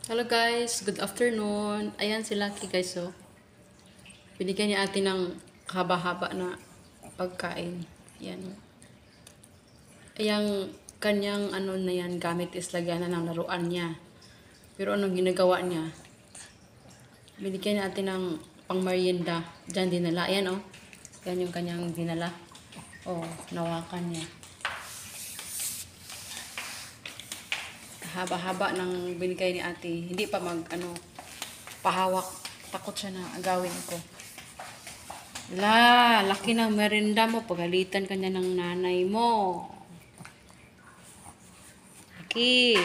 Hello guys, good afternoon. Ayan si Lucky guys, oh. Binigyan niya atin ng haba-haba na pagkain. Yan. Ayang kanyang ano na yan, gamit is lagyan na ng laruan niya. Pero anong ginagawa niya? Binigyan niya atin ng pangmerienda. Diyan dinala. Ayan, oh. Yan yung kanyang dinala. Oh, nawakan niya. Haba-haba ng binigay ni ate. Hindi pa pahawak. Takot siya na agawin ko. Laki ng merinda mo. Pagalitan ka niya ng nanay mo. Laki.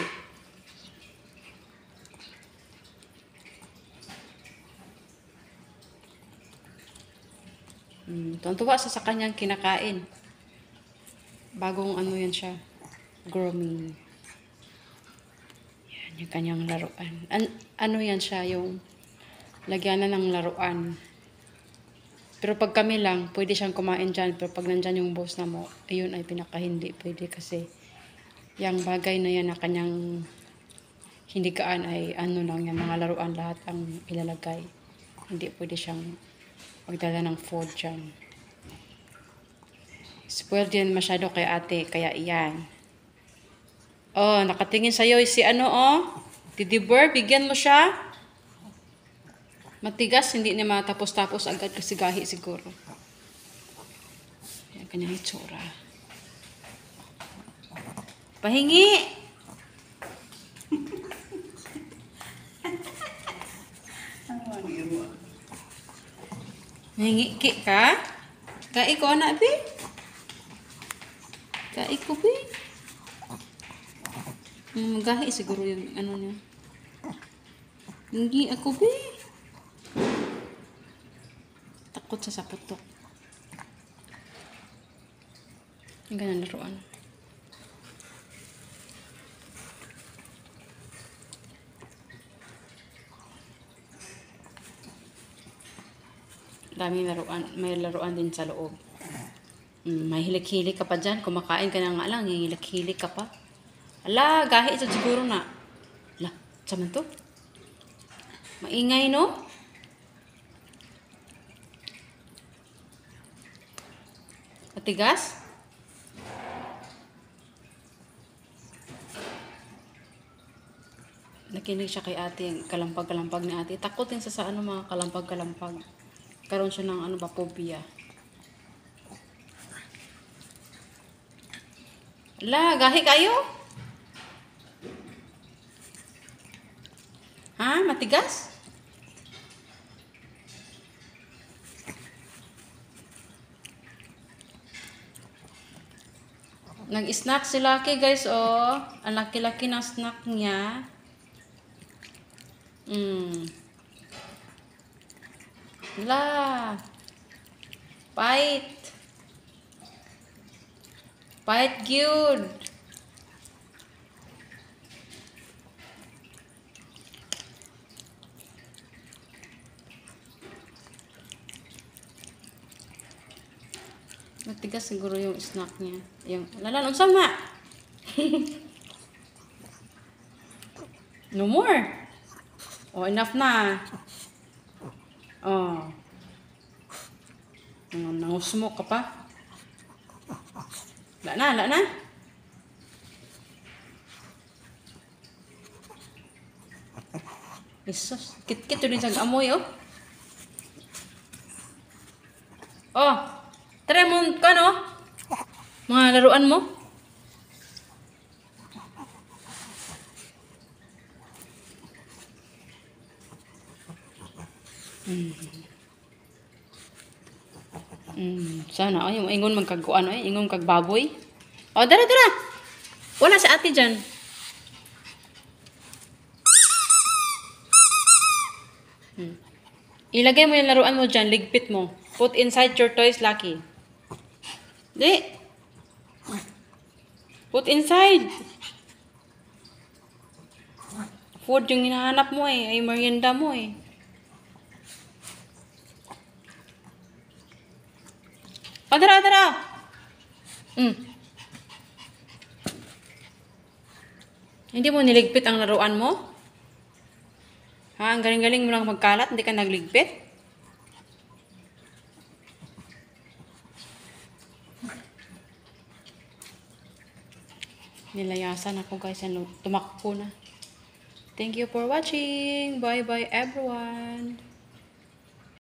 Tuwa siya sa kanyang kinakain. Bagong ano yan siya. Grooming. Yan yung kanyang laruan. Ano yan siya, yung lagyan na ng laruan. Pero pag kami lang, pwede siyang kumain dyan. Pero pag nandyan yung boss na mo, ayun ay pinaka-hindi pwede kasi yung bagay na yan na kanyang hindigaan ay ano lang yan, mga laruan lahat ang ilalagay. Hindi pwede siyang magdala ng food dyan. Spoiled din masyado kay ate, kaya iyan. Oh, nakatingin sa'yo si ano, oh. Didibur, bigyan mo siya. Matigas, hindi niya matapos-tapos agad kasi gahi siguro. Yan, kanyang itsura. Pahingi! Hingi ka? Kai ko anak, be? Kai ko, be? Gahi siguro yung ano niya. Hindi ako, be. Takot sa putok. Ang ganang laruan. Daming laruan. May laruan din sa loob. May hilik-hilik ka pa dyan. Kumakain ka na nga lang. Hilik-hilik ka pa. Ala, gahi ito siguro na. Ala, saman to? Maingay, no? Matigas? Nakinig siya kay ate, yung kalampag-kalampag ni ate. Takot din sa ano mga kalampag-kalampag. Karoon siya ng ano ba, phobia. Ala, gahi kayo? Ha? Matigas? Nag-snack si Lucky guys, oh. Ang laki-laki ng snack niya. La. Fight. Fight good. Matigas siguro yung snack niya. Yung, lalan, sama. No more. Oh, enough na. Oh. Nangusmo ka pa. La na. Isos, kit-kit rin sa amoy, oh. Oh, try mo, ano? Mga laruan mo. Sana, ay, ingon magkaguan, ay, ingon kagbaboy. Oh, dara. Wala si ate dyan. Ilagay mo yung laruan mo dyan, ligpit mo. Put inside your toys, Lucky. Di. Put inside. Food yung hinahanap mo eh. Ay merienda mo eh. O, dara. Hindi mo niligpit ang laruan mo? Ha, ang galing-galing mo lang magkalat, hindi ka nagligpit? Nilayasan ako guys, tumakbo na. Thank you for watching. Bye-bye everyone.